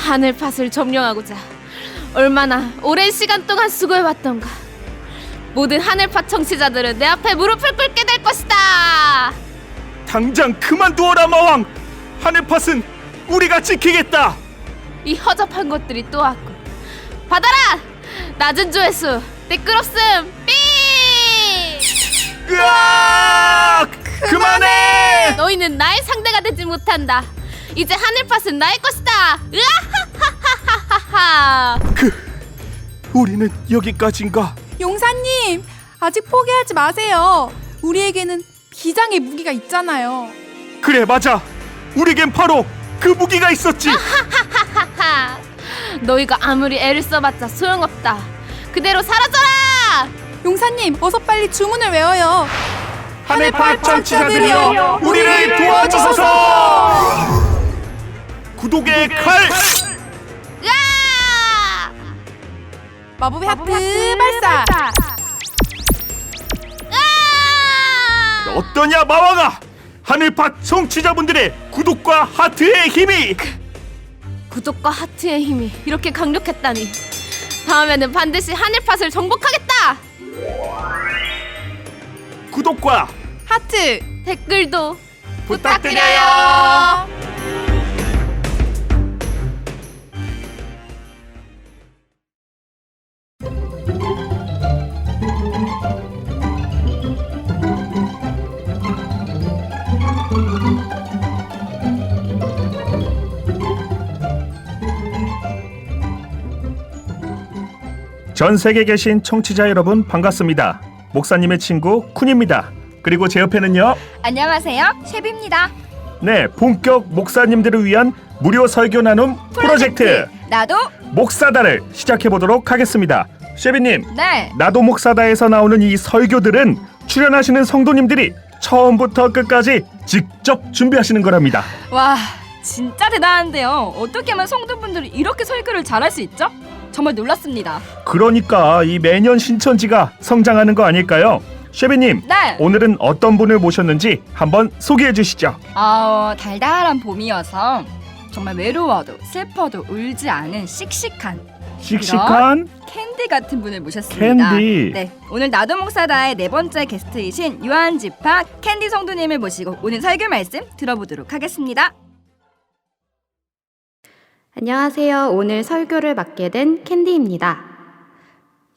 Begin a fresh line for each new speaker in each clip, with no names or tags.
하늘팥을 점령하고자 얼마나 오랜 시간 동안 수고해왔던가. 모든 하늘팥 청취자들은 내 앞에 무릎을 꿇게 될 것이다.
당장 그만두어라 마왕! 하늘팥은 우리가 지키겠다!
이 허접한 것들이 또 왔군. 받아라! 낮은 조회수 띠끄럽음 삐!
으악! 그만해!
너희는 나의 상대가 되지 못한다. 이제 하늘팥은 나의 것이다. 으아하하하하하.
우리는 여기까지인가?
용사님, 아직 포기하지 마세요. 우리에게는 비장의 무기가 있잖아요.
그래 맞아! 우리겐 바로 그 무기가 있었지!
하하. 너희가 아무리 애를 써봤자 소용없다. 그대로 사라져라.
용사님, 어서 빨리 주문을 외워요.
하늘팥 청취자들이여 우리를 도와주소서! 구독의 칼!
으아!
마법의 하트 발사!
으아!
어떠냐 마왕아! 하늘팥 청취자분들의 구독과 하트의 힘이!
구독과 하트의 힘이 이렇게 강력했다니. 다음에는 반드시 하늘팥을 정복하겠다.
구독과
하트
댓글도
부탁드려요. 전 세계에 계신 청취자 여러분 반갑습니다. 목사님의 친구 쿤입니다. 그리고 제 옆에는요.
안녕하세요, 셰비입니다.
네, 본격 목사님들을 위한 무료 설교 나눔 프로젝트
나도
목사다를 시작해 보도록 하겠습니다. 셰비님,
네.
나도 목사다에서 나오는 이 설교들은 출연하시는 성도님들이 처음부터 끝까지 직접 준비하시는 거랍니다.
와, 진짜 대단한데요. 어떻게 하면 성도분들이 이렇게 설교를 잘할 수 있죠? 정말 놀랐습니다.
그러니까 이 매년 신천지가 성장하는 거 아닐까요? 셰비님,
네.
오늘은 어떤 분을 모셨는지 한번 소개해 주시죠.
달달한 봄이어서 정말 외로워도 슬퍼도 울지 않은 씩씩한
씩씩한
캔디 같은 분을 모셨습니다.
캔디.
네, 오늘 나도 목사다의 네 번째 게스트이신 유한지파 캔디 성도님을 모시고 오늘 설교 말씀 들어보도록 하겠습니다.
안녕하세요. 오늘 설교를 맡게 된 캔디입니다.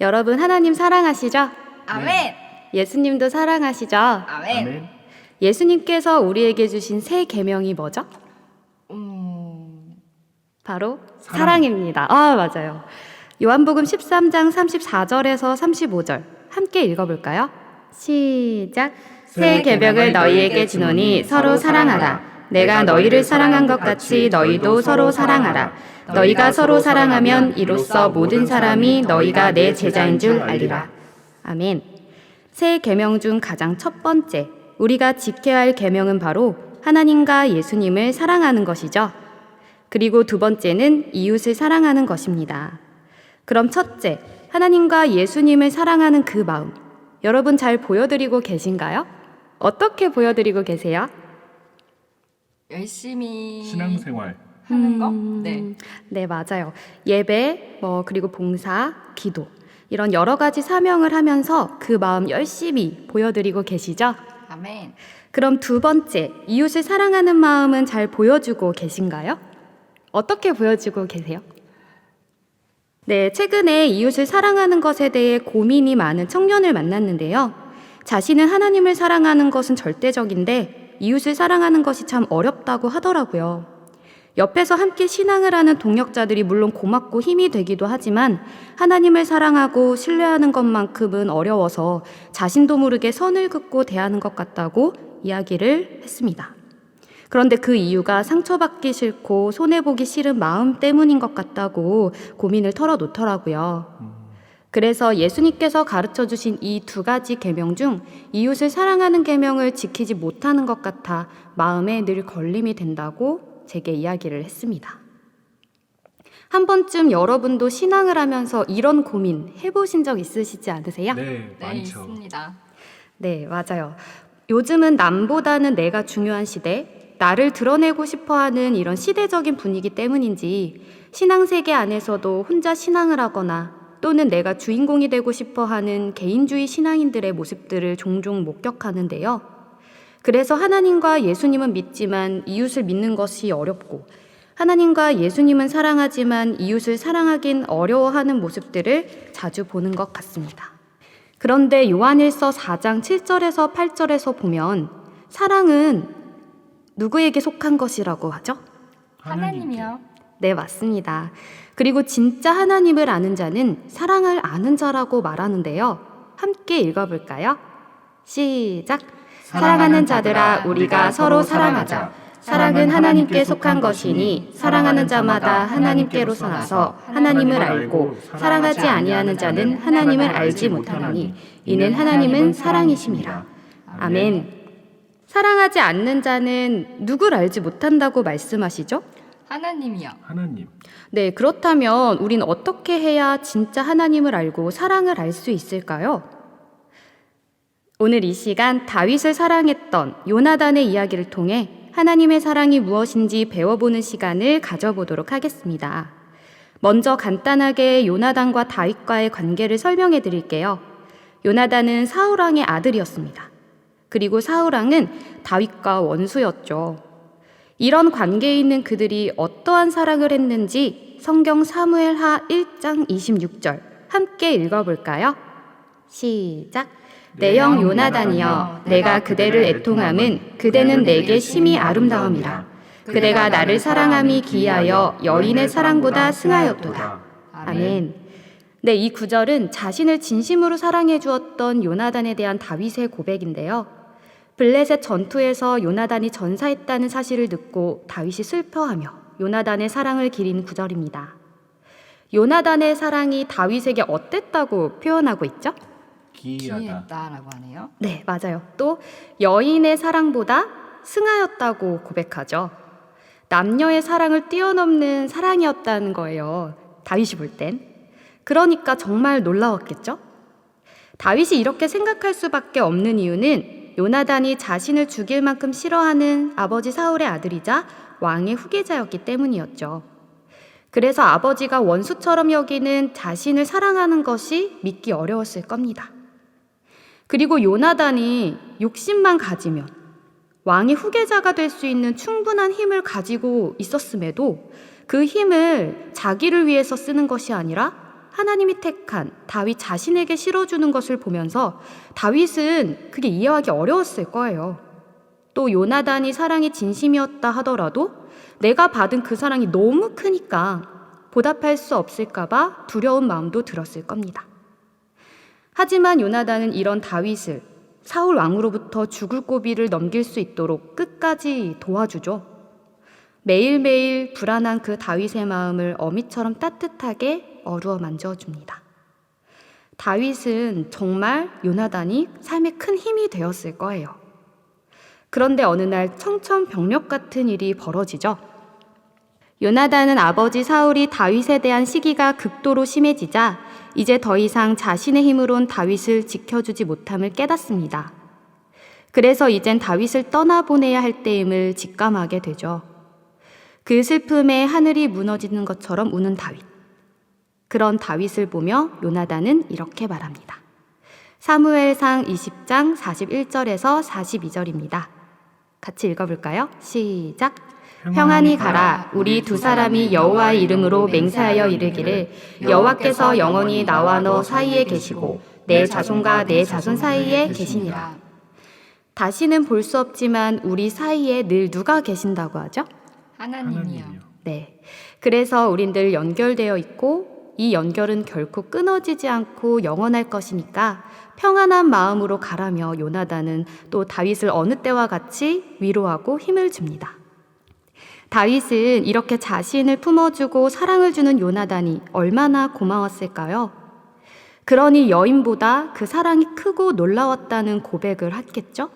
여러분 하나님 사랑하시죠?
아멘.
예수님도 사랑하시죠?
아멘.
예수님께서 우리에게 주신 새 계명이 뭐죠? 바로 사랑입니다. 맞아요. 요한복음 13장 34절에서 35절 함께 읽어볼까요? 시작. 새 계명을 너희에게 주노니 서로 사랑하라. 내가 너희를 사랑한 것 같이 너희도 서로 사랑하라. 너희가 서로 사랑하면 이로써 모든 사람이 너희가 내 제자인 줄 알리라. 아멘. 새 계명 중 가장 첫 번째, 우리가 지켜야 할 계명은 바로 하나님과 예수님을 사랑하는 것이죠. 그리고 두 번째는 이웃을 사랑하는 것입니다. 그럼 첫째, 하나님과 예수님을 사랑하는 그 마음, 여러분 잘 보여드리고 계신가요? 어떻게 보여드리고 계세요?
열심히
신앙생활
하는 거? 네.
네, 맞아요. 예배, 그리고 봉사, 기도 이런 여러 가지 사명을 하면서 그 마음 열심히 보여드리고 계시죠?
아멘.
그럼 두 번째, 이웃을 사랑하는 마음은 잘 보여주고 계신가요? 어떻게 보여주고 계세요? 네, 최근에 이웃을 사랑하는 것에 대해 고민이 많은 청년을 만났는데요. 자신은 하나님을 사랑하는 것은 절대적인데 이웃을 사랑하는 것이 참 어렵다고 하더라고요. 옆에서 함께 신앙을 하는 동역자들이 물론 고맙고 힘이 되기도 하지만 하나님을 사랑하고 신뢰하는 것만큼은 어려워서 자신도 모르게 선을 긋고 대하는 것 같다고 이야기를 했습니다. 그런데 그 이유가 상처받기 싫고 손해보기 싫은 마음 때문인 것 같다고 고민을 털어놓더라고요. 그래서 예수님께서 가르쳐주신 이 두 가지 계명 중 이웃을 사랑하는 계명을 지키지 못하는 것 같아 마음에 늘 걸림이 된다고 제게 이야기를 했습니다. 한 번쯤 여러분도 신앙을 하면서 이런 고민 해보신 적 있으시지 않으세요?
네,
네, 있습니다.
네, 맞아요. 요즘은 남보다는 내가 중요한 시대, 나를 드러내고 싶어하는 이런 시대적인 분위기 때문인지 신앙세계 안에서도 혼자 신앙을 하거나 또는 내가 주인공이 되고 싶어하는 개인주의 신앙인들의 모습들을 종종 목격하는데요. 그래서 하나님과 예수님은 믿지만 이웃을 믿는 것이 어렵고 하나님과 예수님은 사랑하지만 이웃을 사랑하긴 어려워하는 모습들을 자주 보는 것 같습니다. 그런데 요한일서 4장 7절에서 8절에서 보면 사랑은 누구에게 속한 것이라고 하죠?
하나님이요.
네, 맞습니다. 그리고 진짜 하나님을 아는 자는 사랑을 아는 자라고 말하는데요. 함께 읽어볼까요? 시작! 사랑하는 자들아, 우리가 서로 사랑하자. 사랑은 하나님께 속한 것이니 사랑하는 자마다 하나님께로서 나서 하나님을 알고 사랑하지 아니하는 자는 하나님을 알지 못하나니 이는 하나님은 사랑이심이라. 아멘. 사랑하지 않는 자는 누굴 알지 못한다고 말씀하시죠?
하나님이요.
하나님.
네, 그렇다면 우린 어떻게 해야 진짜 하나님을 알고 사랑을 알 수 있을까요? 오늘 이 시간 다윗을 사랑했던 요나단의 이야기를 통해 하나님의 사랑이 무엇인지 배워보는 시간을 가져보도록 하겠습니다. 먼저 간단하게 요나단과 다윗과의 관계를 설명해 드릴게요. 요나단은 사울왕의 아들이었습니다. 그리고 사울왕은 다윗과 원수였죠. 이런 관계에 있는 그들이 어떠한 사랑을 했는지 성경 사무엘하 1장 26절 함께 읽어볼까요? 시작! 내 형 요나단이여, 내가 그대를 애통함은 그대는 내게 심히 아름다움이라. 그대가 나를 사랑함이 기이하여 여인의 사랑보다 승하였도다. 아멘. 네, 이 구절은 자신을 진심으로 사랑해 주었던 요나단에 대한 다윗의 고백인데요. 블레셋 전투에서 요나단이 전사했다는 사실을 듣고 다윗이 슬퍼하며 요나단의 사랑을 기린 구절입니다. 요나단의 사랑이 다윗에게 어땠다고 표현하고 있죠?
기이했다라고 하네요.
네, 맞아요. 또 여인의 사랑보다 승하였다고 고백하죠. 남녀의 사랑을 뛰어넘는 사랑이었다는 거예요. 다윗이 볼 땐. 그러니까 정말 놀라웠겠죠? 다윗이 이렇게 생각할 수밖에 없는 이유는 요나단이 자신을 죽일 만큼 싫어하는 아버지 사울의 아들이자 왕의 후계자였기 때문이었죠. 그래서 아버지가 원수처럼 여기는 자신을 사랑하는 것이 믿기 어려웠을 겁니다. 그리고 요나단이 욕심만 가지면 왕의 후계자가 될 수 있는 충분한 힘을 가지고 있었음에도 그 힘을 자기를 위해서 쓰는 것이 아니라 하나님이 택한 다윗 자신에게 실어주는 것을 보면서 다윗은 그게 이해하기 어려웠을 거예요. 또 요나단이 사랑이 진심이었다 하더라도 내가 받은 그 사랑이 너무 크니까 보답할 수 없을까 봐 두려운 마음도 들었을 겁니다. 하지만 요나단은 이런 다윗을 사울 왕으로부터 죽을 고비를 넘길 수 있도록 끝까지 도와주죠. 매일매일 불안한 그 다윗의 마음을 어미처럼 따뜻하게 어루어 만져줍니다. 다윗은 정말 요나단이 삶에 큰 힘이 되었을 거예요. 그런데 어느 날 청천벽력 같은 일이 벌어지죠. 요나단은 아버지 사울이 다윗에 대한 시기가 극도로 심해지자 이제 더 이상 자신의 힘으론 다윗을 지켜주지 못함을 깨닫습니다. 그래서 이젠 다윗을 떠나보내야 할 때임을 직감하게 되죠. 그 슬픔에 하늘이 무너지는 것처럼 우는 다윗. 그런 다윗을 보며 요나단은 이렇게 말합니다. 사무엘상 20장 41절에서 42절입니다. 같이 읽어볼까요? 시작! 평안히 가라. 우리 두 사람이 여호와의 이름으로 맹세하여 이르기를 여호와께서 영원히 나와 너 사이에 계시고 내 자손과 내 자손 사이에 계시니라. 다시는 볼 수 없지만 우리 사이에 늘 누가 계신다고 하죠?
하나님이요.
네. 그래서 우린 늘 연결되어 있고 이 연결은 결코 끊어지지 않고 영원할 것이니까 평안한 마음으로 가라며 요나단은 또 다윗을 어느 때와 같이 위로하고 힘을 줍니다. 다윗은 이렇게 자신을 품어주고 사랑을 주는 요나단이 얼마나 고마웠을까요? 그러니 여인보다 그 사랑이 크고 놀라웠다는 고백을 했겠죠?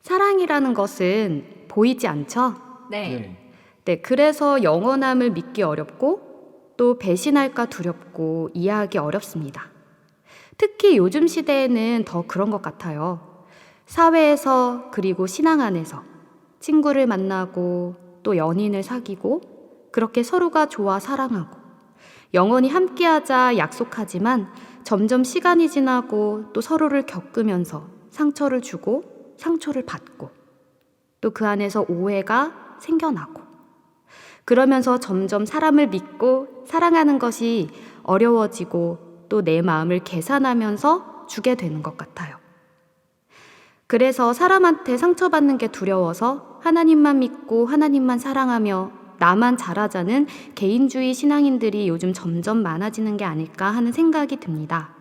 사랑이라는 것은 보이지 않죠?
네.
네, 그래서 영원함을 믿기 어렵고 또 배신할까 두렵고 이해하기 어렵습니다. 특히 요즘 시대에는 더 그런 것 같아요. 사회에서 그리고 신앙 안에서 친구를 만나고 또 연인을 사귀고 그렇게 서로가 좋아 사랑하고 영원히 함께하자 약속하지만 점점 시간이 지나고 또 서로를 겪으면서 상처를 주고 상처를 받고 또 그 안에서 오해가 생겨나고 그러면서 점점 사람을 믿고 사랑하는 것이 어려워지고 또 내 마음을 계산하면서 주게 되는 것 같아요. 그래서 사람한테 상처받는 게 두려워서 하나님만 믿고 하나님만 사랑하며 나만 잘하자는 개인주의 신앙인들이 요즘 점점 많아지는 게 아닐까 하는 생각이 듭니다.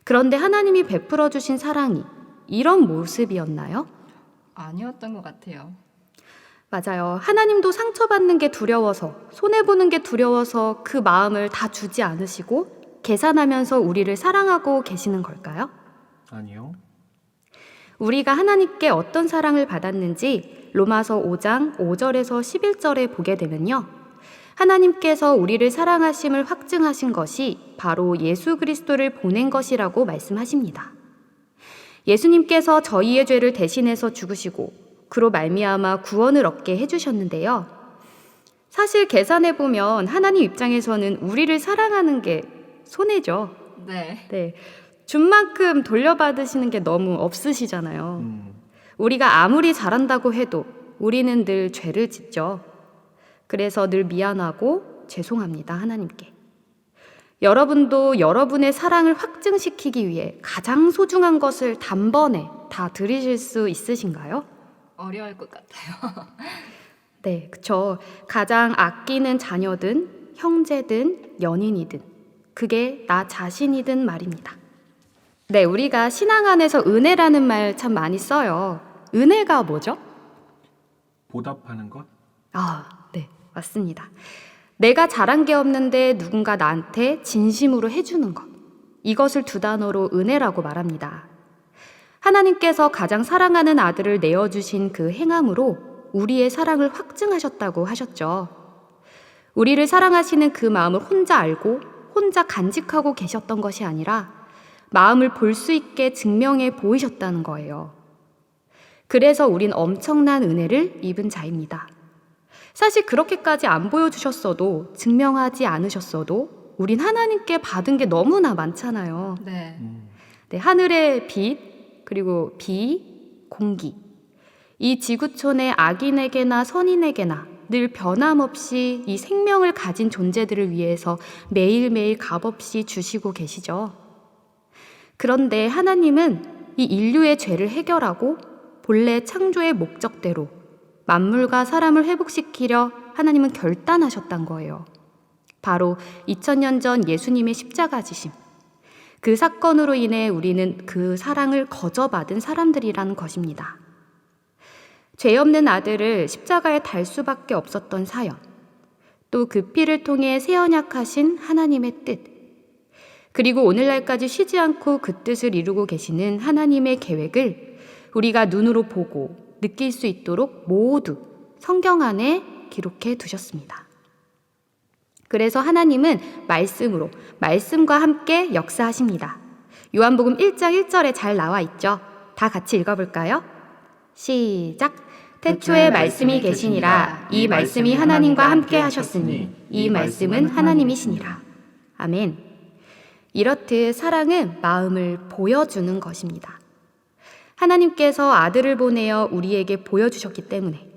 그런데 하나님이 베풀어 주신 사랑이 이런 모습이었나요?
아니었던 것 같아요.
맞아요. 하나님도 상처받는 게 두려워서, 손해보는 게 두려워서 그 마음을 다 주지 않으시고 계산하면서 우리를 사랑하고 계시는 걸까요?
아니요.
우리가 하나님께 어떤 사랑을 받았는지 로마서 5장 5절에서 11절에 보게 되면요. 하나님께서 우리를 사랑하심을 확증하신 것이 바로 예수 그리스도를 보낸 것이라고 말씀하십니다. 예수님께서 저희의 죄를 대신해서 죽으시고 그로 말미암아 구원을 얻게 해주셨는데요. 사실 계산해보면 하나님 입장에서는 우리를 사랑하는 게 손해죠.
네.
준 만큼 돌려받으시는 게 너무 없으시잖아요. 우리가 아무리 잘한다고 해도 우리는 늘 죄를 짓죠. 그래서 늘 미안하고 죄송합니다, 하나님께. 여러분도 여러분의 사랑을 확증시키기 위해 가장 소중한 것을 단번에 다 드리실 수 있으신가요?
어려울 것 같아요.
네, 그쵸. 가장 아끼는 자녀든 형제든 연인이든 그게 나 자신이든 말입니다. 네, 우리가 신앙 안에서 은혜라는 말 참 많이 써요. 은혜가 뭐죠?
보답하는 것?
네, 맞습니다. 내가 잘한 게 없는데 누군가 나한테 진심으로 해주는 것. 이것을 두 단어로 은혜라고 말합니다. 하나님께서 가장 사랑하는 아들을 내어주신 그 행함으로 우리의 사랑을 확증하셨다고 하셨죠. 우리를 사랑하시는 그 마음을 혼자 알고 혼자 간직하고 계셨던 것이 아니라 마음을 볼 수 있게 증명해 보이셨다는 거예요. 그래서 우린 엄청난 은혜를 입은 자입니다. 사실 그렇게까지 안 보여주셨어도 증명하지 않으셨어도 우린 하나님께 받은 게 너무나 많잖아요.
네.
네, 하늘의 빛, 그리고 비, 공기. 이 지구촌의 악인에게나 선인에게나 늘 변함없이 이 생명을 가진 존재들을 위해서 매일매일 값없이 주시고 계시죠. 그런데 하나님은 이 인류의 죄를 해결하고 본래 창조의 목적대로 만물과 사람을 회복시키려 하나님은 결단하셨단 거예요. 바로 2000년 전 예수님의 십자가 지심. 그 사건으로 인해 우리는 그 사랑을 거저받은 사람들이라는 것입니다. 죄 없는 아들을 십자가에 달 수밖에 없었던 사연, 또 그 피를 통해 새 언약하신 하나님의 뜻, 그리고 오늘날까지 쉬지 않고 그 뜻을 이루고 계시는 하나님의 계획을 우리가 눈으로 보고 느낄 수 있도록 모두 성경 안에 기록해 두셨습니다. 그래서 하나님은 말씀으로, 말씀과 함께 역사하십니다. 요한복음 1장 1절에 잘 나와 있죠? 다 같이 읽어볼까요? 시작! 태초에 말씀이 계시니라. 이 말씀이 하나님과 함께 하셨으니 이 말씀은 하나님이시니라. 아멘. 이렇듯 사랑은 마음을 보여주는 것입니다. 하나님께서 아들을 보내어 우리에게 보여주셨기 때문에,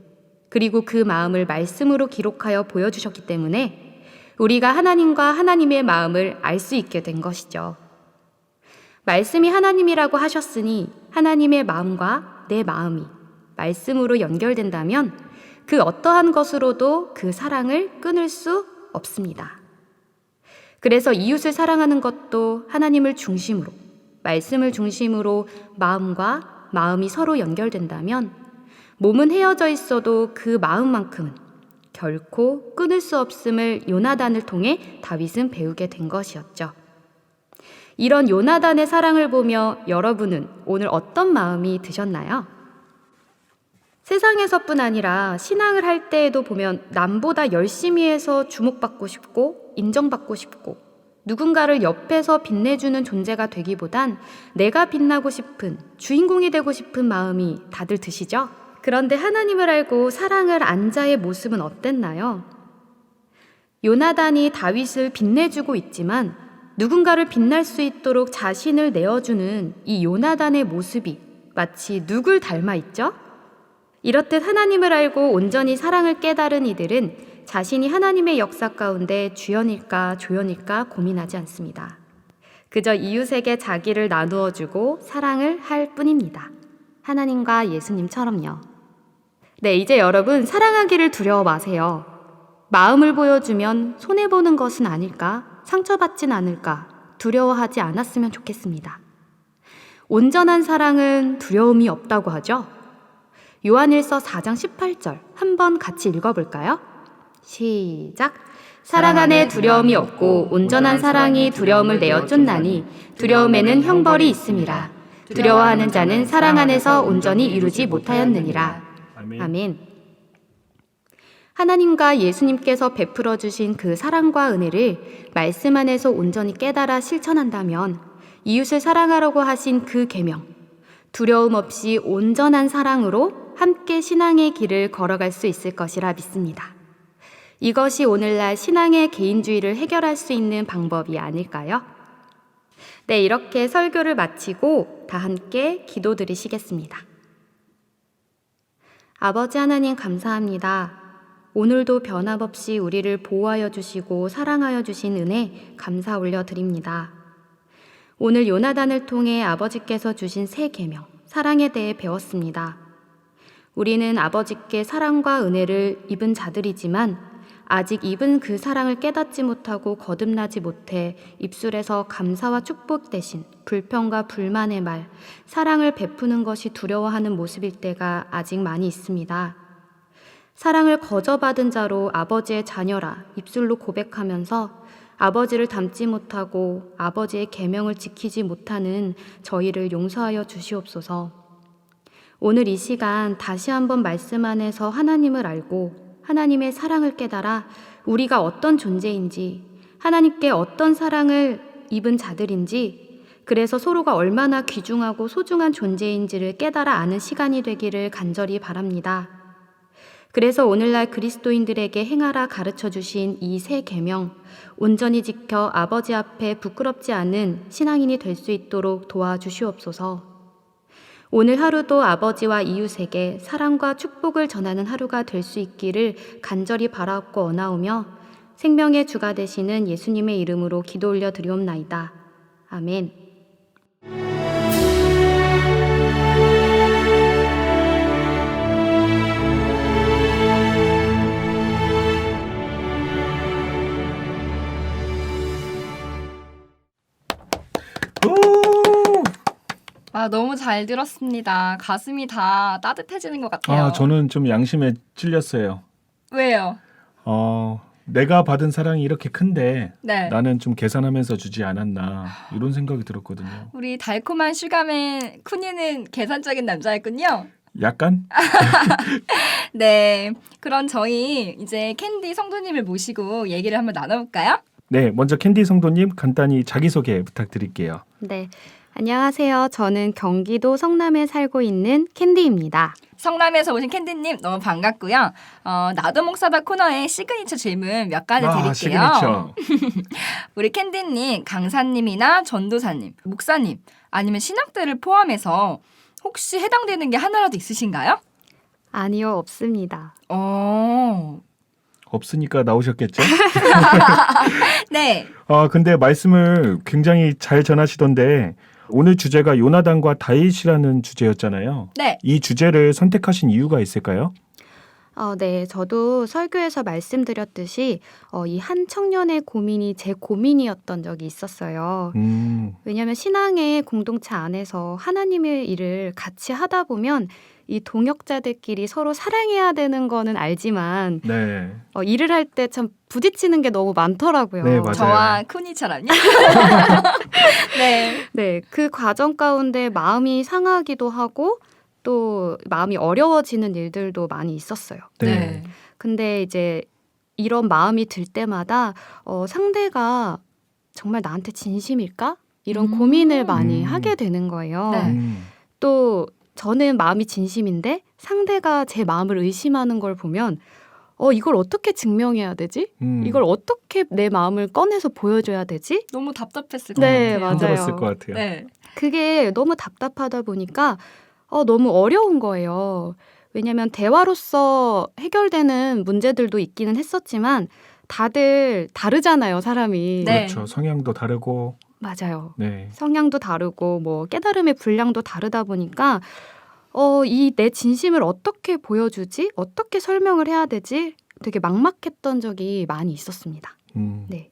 그리고 그 마음을 말씀으로 기록하여 보여주셨기 때문에 우리가 하나님과 하나님의 마음을 알 수 있게 된 것이죠. 말씀이 하나님이라고 하셨으니 하나님의 마음과 내 마음이 말씀으로 연결된다면 그 어떠한 것으로도 그 사랑을 끊을 수 없습니다. 그래서 이웃을 사랑하는 것도 하나님을 중심으로, 말씀을 중심으로 마음과 마음이 서로 연결된다면 몸은 헤어져 있어도 그 마음만큼은 결코 끊을 수 없음을 요나단을 통해 다윗은 배우게 된 것이었죠. 이런 요나단의 사랑을 보며 여러분은 오늘 어떤 마음이 드셨나요? 세상에서뿐 아니라 신앙을 할 때에도 보면 남보다 열심히 해서 주목받고 싶고 인정받고 싶고 누군가를 옆에서 빛내주는 존재가 되기보단 내가 빛나고 싶은 주인공이 되고 싶은 마음이 다들 드시죠? 그런데 하나님을 알고 사랑을 안 자의 모습은 어땠나요? 요나단이 다윗을 빛내주고 있지만 누군가를 빛날 수 있도록 자신을 내어주는 이 요나단의 모습이 마치 누굴 닮아 있죠? 이렇듯 하나님을 알고 온전히 사랑을 깨달은 이들은 자신이 하나님의 역사 가운데 주연일까 조연일까 고민하지 않습니다. 그저 이웃에게 자기를 나누어주고 사랑을 할 뿐입니다. 하나님과 예수님처럼요. 네, 이제 여러분 사랑하기를 두려워 마세요. 마음을 보여주면 손해보는 것은 아닐까? 상처받진 않을까? 두려워하지 않았으면 좋겠습니다. 온전한 사랑은 두려움이 없다고 하죠. 요한일서 4장 18절 한번 같이 읽어볼까요? 시작! 사랑 안에 두려움이 없고 온전한 사랑이 두려움을 내어 쫓나니 두려움에는 형벌이 있음이라. 두려워하는 자는 사랑 안에서 온전히 이루지 못하였느니라. 아멘. 하나님과 예수님께서 베풀어 주신 그 사랑과 은혜를 말씀 안에서 온전히 깨달아 실천한다면 이웃을 사랑하라고 하신 그 계명, 두려움 없이 온전한 사랑으로 함께 신앙의 길을 걸어갈 수 있을 것이라 믿습니다. 이것이 오늘날 신앙의 개인주의를 해결할 수 있는 방법이 아닐까요? 네, 이렇게 설교를 마치고 다 함께 기도드리시겠습니다. 아버지 하나님 감사합니다. 오늘도 변함없이 우리를 보호하여 주시고 사랑하여 주신 은혜 감사 올려드립니다. 오늘 요나단을 통해 아버지께서 주신 새 계명, 사랑에 대해 배웠습니다. 우리는 아버지께 사랑과 은혜를 입은 자들이지만 아직 입은 그 사랑을 깨닫지 못하고 거듭나지 못해 입술에서 감사와 축복 대신 불평과 불만의 말, 사랑을 베푸는 것이 두려워하는 모습일 때가 아직 많이 있습니다. 사랑을 거저받은 자로 아버지의 자녀라 입술로 고백하면서 아버지를 닮지 못하고 아버지의 계명을 지키지 못하는 저희를 용서하여 주시옵소서. 오늘 이 시간 다시 한번 말씀 안에서 하나님을 알고 하나님의 사랑을 깨달아 우리가 어떤 존재인지, 하나님께 어떤 사랑을 입은 자들인지, 그래서 서로가 얼마나 귀중하고 소중한 존재인지를 깨달아 아는 시간이 되기를 간절히 바랍니다. 그래서 오늘날 그리스도인들에게 행하라 가르쳐 주신 이 새 계명, 온전히 지켜 아버지 앞에 부끄럽지 않은 신앙인이 될 수 있도록 도와주시옵소서. 오늘 하루도 아버지와 이웃에게 사랑과 축복을 전하는 하루가 될 수 있기를 간절히 바라옵고 원하오며 생명의 주가 되시는 예수님의 이름으로 기도 올려 드리옵나이다. 아멘.
아, 너무 잘 들었습니다. 가슴이 다 따뜻해지는 것 같아요.
저는 좀 양심에 찔렸어요.
왜요?
내가 받은 사랑이 이렇게 큰데
네.
나는 좀 계산하면서 주지 않았나 이런 생각이 들었거든요.
우리 달콤한 슈가맨 쿠니는 계산적인 남자였군요.
약간?
네, 그럼 저희 이제 캔디 성도님을 모시고 얘기를 한번 나눠볼까요?
네, 먼저 캔디 성도님 간단히 자기소개 부탁드릴게요.
네, 안녕하세요. 저는 경기도 성남에 살고 있는 캔디입니다.
성남에서 오신 캔디님 너무 반갑고요. 나도 목사다 코너의 시그니처 질문 몇 가지 드릴게요.
시그니처.
우리 캔디님, 강사님이나 전도사님, 목사님 아니면 신학대를 포함해서 혹시 해당되는 게 하나라도 있으신가요?
아니요, 없습니다.
없으니까 나오셨겠죠?
네.
근데 말씀을 굉장히 잘 전하시던데 오늘 주제가 요나단과 다윗이라는 주제였잖아요.
네.
이 주제를 선택하신 이유가 있을까요?
네, 저도 설교에서 말씀드렸듯이 이 한 청년의 고민이 제 고민이었던 적이 있었어요. 왜냐하면 신앙의 공동체 안에서 하나님의 일을 같이 하다 보면 이 동역자들끼리 서로 사랑해야 되는 거는 알지만
네.
일을 할 때 참 부딪히는 게 너무 많더라고요.
네, 맞아요.
저와 쿠니처럼요. 네.
네, 그 과정 가운데 마음이 상하기도 하고 또 마음이 어려워지는 일들도 많이 있었어요.
네.
근데 이제 이런 마음이 들 때마다 상대가 정말 나한테 진심일까? 이런 고민을 많이 하게 되는 거예요.
네.
또 저는 마음이 진심인데 상대가 제 마음을 의심하는 걸 보면 이걸 어떻게 증명해야 되지? 이걸 어떻게 내 마음을 꺼내서 보여줘야 되지?
너무 답답했을 것
네,
같아요.
맞아요.
힘들었을 것 같아요.
네.
그게 너무 답답하다 보니까 너무 어려운 거예요. 왜냐하면 대화로서 해결되는 문제들도 있기는 했었지만 다들 다르잖아요, 사람이.
네.
그렇죠. 성향도 다르고.
맞아요.
네.
성향도 다르고 뭐 깨달음의 분량도 다르다 보니까 이 내 진심을 어떻게 보여주지? 어떻게 설명을 해야 되지? 되게 막막했던 적이 많이 있었습니다. 네.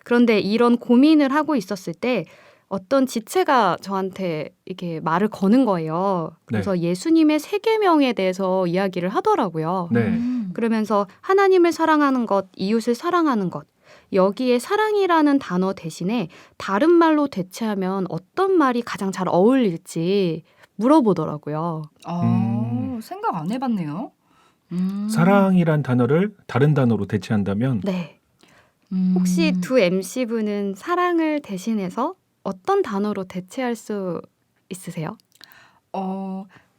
그런데 이런 고민을 하고 있었을 때 어떤 지체가 저한테 이렇게 말을 거는 거예요. 그래서 예수님의 세계명에 대해서 이야기를 하더라고요.
네.
그러면서 하나님을 사랑하는 것, 이웃을 사랑하는 것, 여기에 사랑이라는 단어 대신에 다른 말로 대체하면 어떤 말이 가장 잘 어울릴지 물어보더라고요.
생각 안 해봤네요.
사랑이란 단어를 다른 단어로 대체한다면
네. 혹시 두 MC분은 사랑을 대신해서 어떤 단어로 대체할 수 있으세요?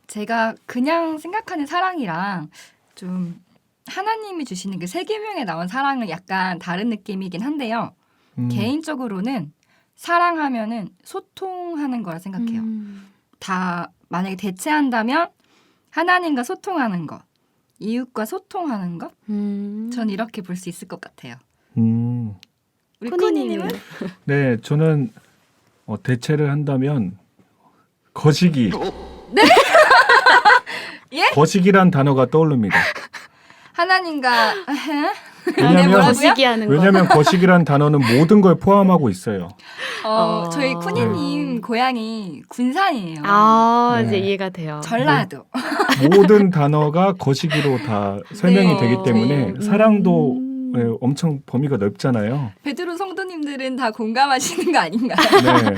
제가 그냥 생각하는 사랑이랑 좀 하나님이 주시는 그 세계명에 나온 사랑은 약간 다른 느낌이긴 한데요. 개인적으로는 사랑하면은 소통하는 거라 생각해요. 다 만약에 대체한다면 하나님과 소통하는 것, 이웃과 소통하는 것, 전 이렇게 볼 수 있을 것 같아요. 우리 쿠니님은?
네, 저는 대체를 한다면 거시기.
네? 예?
거시기란 단어가 떠오릅니다.
하나님과
왜냐면
거시기하는 거.
왜냐면 거시기란 단어는 모든 걸 포함하고 있어요.
저희 쿠니님 고향이 군산이에요.
아,
네.
이제 이해가 돼요.
전라도.
모든 단어가 거시기로 다 설명이
네.
되기 때문에
저희-
사랑도 엄청 범위가 넓잖아요.
베드로 성도님들은 다 공감하시는 거 아닌가요?
네.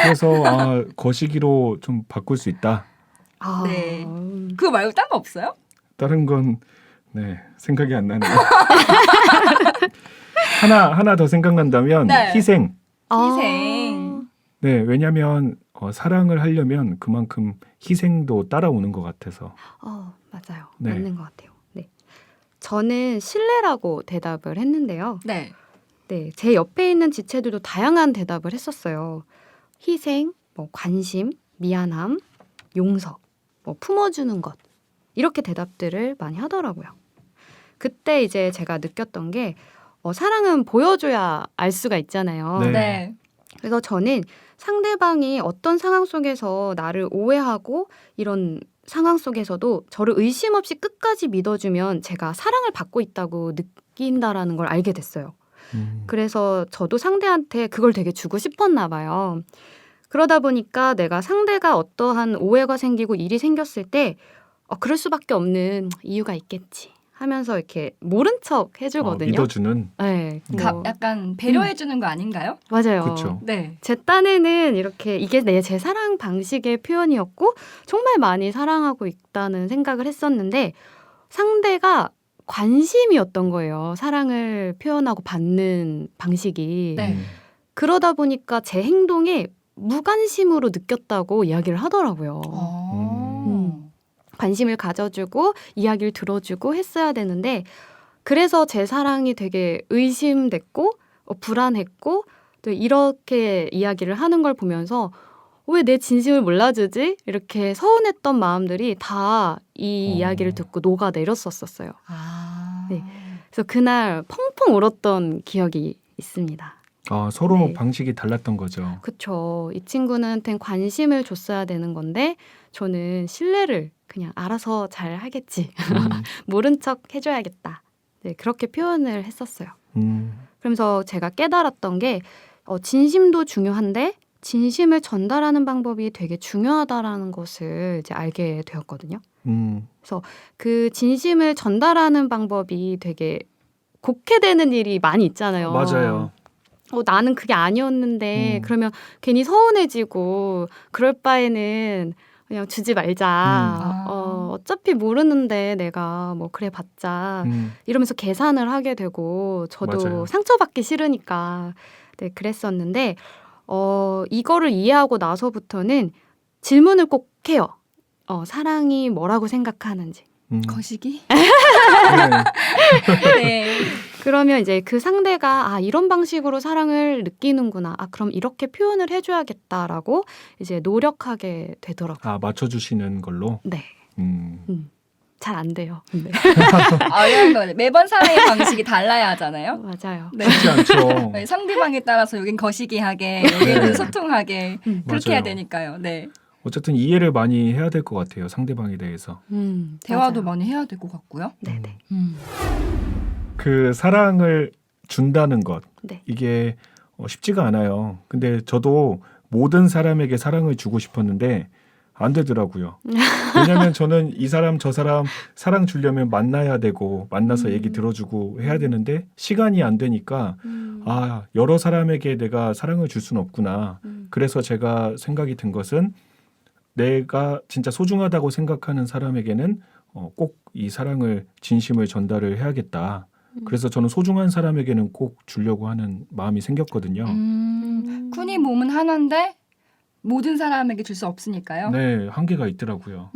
그래서 거시기로 좀 바꿀 수 있다.
아,
네. 그거 말고 딴 거 없어요?
다른 건 생각이 안 나네요. 하나 더 생각난다면
네.
희생.
희생.
네, 왜냐하면 사랑을 하려면 그만큼 희생도 따라오는 것 같아서.
맞아요.
네.
맞는 것 같아요. 네. 저는 신뢰라고 대답을 했는데요.
네.
네, 제 옆에 있는 지체들도 다양한 대답을 했었어요. 희생, 뭐 관심, 미안함, 용서, 뭐 품어주는 것 이렇게 대답들을 많이 하더라고요. 그때 이제 제가 느꼈던 게 사랑은 보여줘야 알 수가 있잖아요.
네.
네.
그래서 저는 상대방이 어떤 상황 속에서 나를 오해하고 이런 상황 속에서도 저를 의심 없이 끝까지 믿어주면 제가 사랑을 받고 있다고 느낀다라는 걸 알게 됐어요. 그래서 저도 상대한테 그걸 되게 주고 싶었나 봐요. 그러다 보니까 내가 상대가 어떠한 오해가 생기고 일이 생겼을 때 그럴 수밖에 없는 이유가 있겠지 하면서 이렇게 모른 척 해주거든요.
믿어주는.
네, 뭐,
약간 배려해주는 거 아닌가요?
맞아요.
그쵸.
네.
제 딴에는 이렇게 이게 제 사랑 방식의 표현이었고 정말 많이 사랑하고 있다는 생각을 했었는데 상대가 관심이었던 거예요. 사랑을 표현하고 받는 방식이.
네.
그러다 보니까 제 행동에 무관심으로 느꼈다고 이야기를 하더라고요. 관심을 가져주고 이야기를 들어주고 했어야 되는데 그래서 제 사랑이 되게 의심됐고 불안했고 또 이렇게 이야기를 하는 걸 보면서 왜 내 진심을 몰라주지? 이렇게 서운했던 마음들이 다 이 이야기를 듣고 녹아내렸었어요. 네. 그래서 그날 펑펑 울었던 기억이 있습니다.
서로
네.
방식이 달랐던 거죠.
그쵸. 이 친구한테는 관심을 줬어야 되는 건데 저는 신뢰를 그냥 알아서 잘 하겠지. 모른 척 해줘야겠다. 네, 그렇게 표현을 했었어요. 그러면서 제가 깨달았던 게 진심도 중요한데 진심을 전달하는 방법이 되게 중요하다라는 것을 이제 알게 되었거든요. 그래서 그 진심을 전달하는 방법이 되게 곡해되는 일이 많이 있잖아요.
맞아요.
나는 그게 아니었는데 그러면 괜히 서운해지고 그럴 바에는 그냥 주지 말자. 어차피 모르는데 내가 뭐 그래 봤자 이러면서 계산을 하게 되고 저도
맞아요.
상처받기 싫으니까 네, 그랬었는데 이거를 이해하고 나서부터는 질문을 꼭 해요. 사랑이 뭐라고 생각하는지.
거시기?
네.
네.
그러면 이제 그 상대가 이런 방식으로 사랑을 느끼는구나. 그럼 이렇게 표현을 해줘야겠다라고 이제 노력하게 되더라고요.
맞춰주시는 걸로.
네. 잘 안 돼요. 네.
어려운 거네. 매번 사랑의 방식이 달라야 하잖아요.
맞아요.
네.
쉽지 않죠.
네, 상대방에 따라서 여긴 거시기하게, 여기는
네.
소통하게 그렇게
맞아요.
해야 되니까요. 네.
어쨌든 이해를 많이 해야 될 것 같아요. 상대방에 대해서.
대화도
맞아요.
많이 해야 될 것 같고요.
네네.
그 사랑을 준다는 것
네.
이게 쉽지가 않아요. 근데 저도 모든 사람에게 사랑을 주고 싶었는데 안 되더라고요. 왜냐하면 저는 이 사람 저 사람 사랑 주려면 만나야 되고 만나서 얘기 들어주고 해야 되는데 시간이 안 되니까 여러 사람에게 내가 사랑을 줄 수는 없구나. 그래서 제가 생각이 든 것은 내가 진짜 소중하다고 생각하는 사람에게는 꼭 이 사랑을 진심을 전달을 해야겠다. 그래서 저는 소중한 사람에게는 꼭 주려고 하는 마음이 생겼거든요.
쿤이 몸은 하나인데 모든 사람에게 줄 수 없으니까요.
네, 한계가 있더라고요.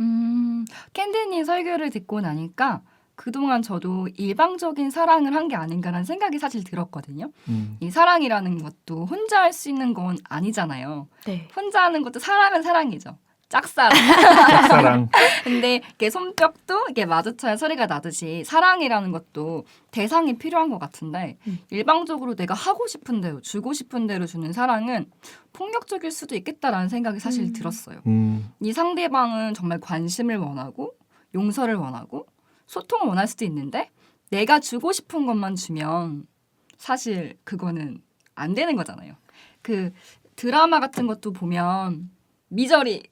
캔디님 설교를 듣고 나니까 그동안 저도 일방적인 사랑을 한 게 아닌가라는 생각이 사실 들었거든요. 이 사랑이라는 것도 혼자 할 수 있는 건 아니잖아요.
네.
혼자 하는 것도 사랑은 사랑이죠. 짝사랑.
짝사랑.
근데 이게 손뼉도 이게 마주쳐야 소리가 나듯이 사랑이라는 것도 대상이 필요한 것 같은데 일방적으로 내가 하고 싶은 대로 주고 싶은 대로 주는 사랑은 폭력적일 수도 있겠다라는 생각이 사실 들었어요. 이 상대방은 정말 관심을 원하고 용서를 원하고 소통을 원할 수도 있는데 내가 주고 싶은 것만 주면 사실 그거는 안 되는 거잖아요. 그 드라마 같은 것도 보면 미저리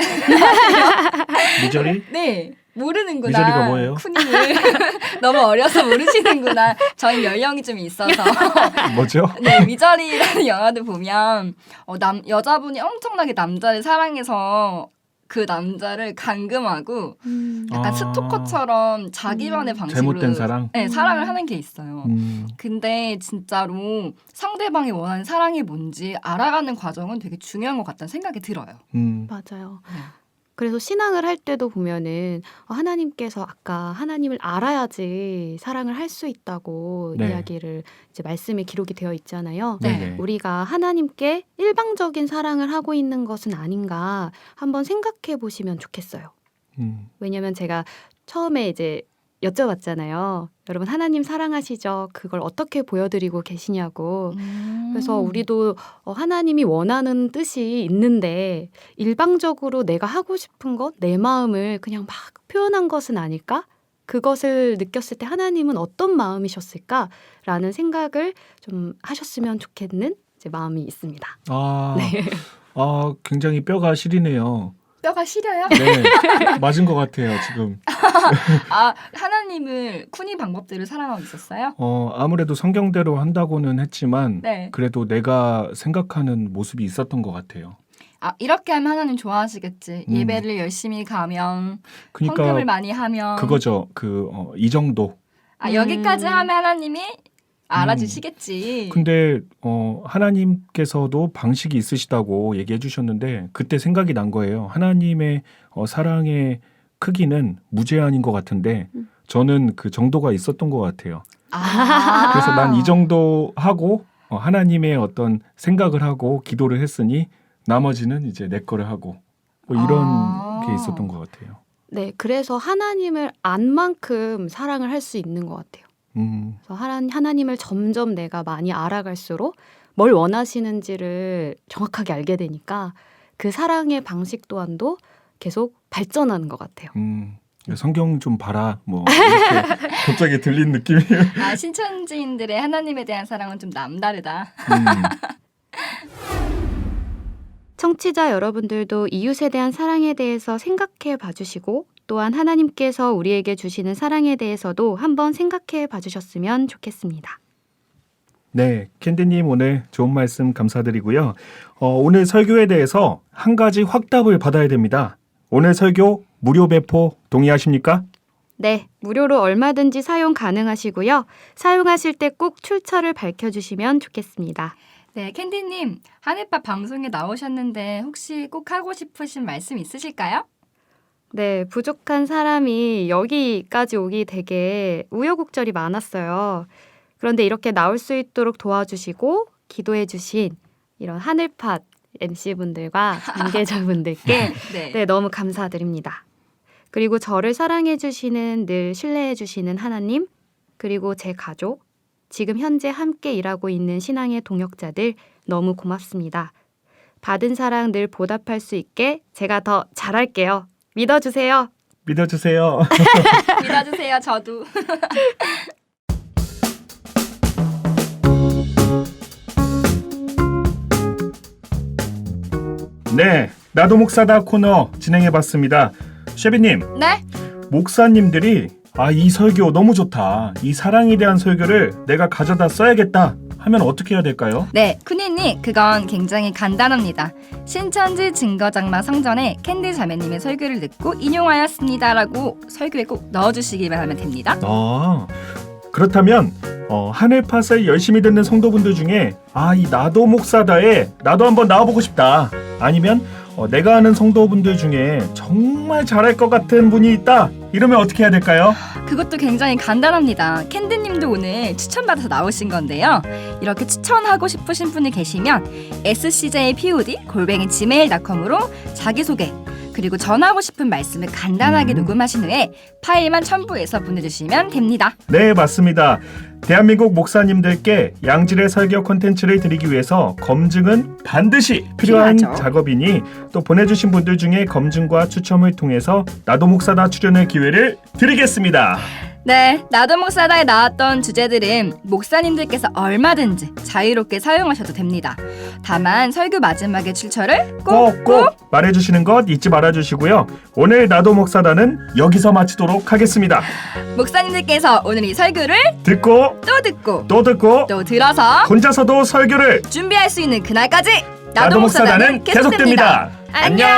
미저리?
네 모르는구나.
미저리가 뭐예요?
쿤님을 너무 어려서 모르시는구나. 저희 연령이 좀 있어서
뭐죠?
네 미저리라는 영화도 보면 여자분이 엄청나게 남자를 사랑해서 그 남자를 감금하고 약간 스토커처럼 자기만의 방식으로
잘못된 사랑?
네, 사랑을 하는 게 있어요. 근데 진짜로 상대방이 원하는 사랑이 뭔지 알아가는 과정은 되게 중요한 것 같다는 생각이 들어요.
맞아요. 그래서 신앙을 할 때도 보면은 하나님께서 아까 하나님을 알아야지 사랑을 할 수 있다고
네.
이야기를 이제 말씀에 기록이 되어 있잖아요.
네네.
우리가 하나님께 일방적인 사랑을 하고 있는 것은 아닌가 한번 생각해 보시면 좋겠어요. 왜냐면 제가 처음에 이제 여쭤봤잖아요. 여러분 하나님 사랑하시죠? 그걸 어떻게 보여드리고 계시냐고. 그래서 우리도 하나님이 원하는 뜻이 있는데 일방적으로 내가 하고 싶은 것, 내 마음을 그냥 막 표현한 것은 아닐까? 그것을 느꼈을 때 하나님은 어떤 마음이셨을까라는 생각을 좀 하셨으면 좋겠는 이제 마음이 있습니다.
굉장히 뼈가 시리네요.
뼈가 시려요?
네, 맞은 것 같아요 지금.
하나님을 쿤이 방법대로 사랑하고 있었어요?
아무래도 성경대로 한다고는 했지만
네.
그래도 내가 생각하는 모습이 있었던 것 같아요.
이렇게 하면 하나님 좋아하시겠지. 예배를 열심히 가면
그러니까
헌금을 많이 하면
그거죠. 이 정도.
여기까지 하면 하나님이 알아주시겠지.
근데 하나님께서도 방식이 있으시다고 얘기해 주셨는데 그때 생각이 난 거예요. 하나님의 사랑의 크기는 무제한인 것 같은데 저는 그 정도가 있었던 것 같아요. 그래서 난 이 정도 하고 하나님의 어떤 생각을 하고 기도를 했으니 나머지는 이제 내 거를 하고 이런 게 있었던 것 같아요.
네, 그래서 하나님을 안 만큼 사랑을 할 수 있는 것 같아요. 그래서 하나님을 점점 내가 많이 알아갈수록 뭘 원하시는지를 정확하게 알게 되니까 그 사랑의 방식 또한도 계속 발전하는 것 같아요.
성경 좀 봐라 뭐 이렇게 갑자기 들린 느낌이에요.
신천지인들의 하나님에 대한 사랑은 좀 남다르다.
청취자 여러분들도 이웃에 대한 사랑에 대해서 생각해 봐주시고 또한 하나님께서 우리에게 주시는 사랑에 대해서도 한번 생각해 봐주셨으면 좋겠습니다.
네, 캔디님 오늘 좋은 말씀 감사드리고요. 오늘 설교에 대해서 한 가지 확답을 받아야 됩니다. 오늘 설교 무료 배포 동의하십니까?
네, 무료로 얼마든지 사용 가능하시고요. 사용하실 때 꼭 출처를 밝혀주시면 좋겠습니다.
네, 캔디님 하늘밥 방송에 나오셨는데 혹시 꼭 하고 싶으신 말씀 있으실까요?
네, 부족한 사람이 여기까지 오기 되게 우여곡절이 많았어요. 그런데 이렇게 나올 수 있도록 도와주시고 기도해주신 이런 하늘팟 MC분들과 관계자분들께
네.
네, 너무 감사드립니다. 그리고 저를 사랑해주시는, 늘 신뢰해주시는 하나님, 그리고 제 가족, 지금 현재 함께 일하고 있는 신앙의 동역자들 너무 고맙습니다. 받은 사랑 늘 보답할 수 있게 제가 더 잘할게요. 믿어주세요.
믿어주세요.
믿어주세요. 저도.
네, 나도 목사다 코너 진행해봤습니다. 셰비님,
네.
목사님들이 이 설교 너무 좋다. 이 사랑에 대한 설교를 내가 가져다 써야겠다 하면 어떻게 해야 될까요?
네, 쿠니님, 그건 굉장히 간단합니다. 신천지 증거장마 성전에 캔디 자매님의 설교를 듣고 인용하였습니다라고 설교에 꼭 넣어주시기만 하면 됩니다.
그렇다면 하늘팟을 열심히 듣는 성도분들 중에 이 나도 목사다에 나도 한번 나와보고 싶다. 아니면 내가 아는 성도분들 중에 정말 잘할 것 같은 분이 있다. 이러면 어떻게 해야 될까요?
그것도 굉장히 간단합니다. 캔디님도 오늘 추천받아서 나오신 건데요. 이렇게 추천하고 싶으신 분이 계시면 scjpod@gmail.com으로 자기소개 그리고 전하고 싶은 말씀을 간단하게 녹음하신 후에 파일만 첨부해서 보내주시면 됩니다.
네, 맞습니다. 대한민국 목사님들께 양질의 설교 콘텐츠를 드리기 위해서 검증은 반드시 필요한
필요하죠.
작업이니 또 보내주신 분들 중에 검증과 추첨을 통해서 나도 목사다 출연의 기회를 드리겠습니다.
네, 나도 목사다에 나왔던 주제들은 목사님들께서 얼마든지 자유롭게 사용하셔도 됩니다. 다만 설교 마지막에 출처를
꼭꼭 말해주시는 것 잊지 말아주시고요. 오늘 나도 목사다는 여기서 마치도록 하겠습니다.
목사님들께서 오늘 이 설교를
듣고
또 듣고
또 듣고
또 들어서
혼자서도 설교를
준비할 수 있는 그날까지
나도 목사다는 계속됩니다.
안녕.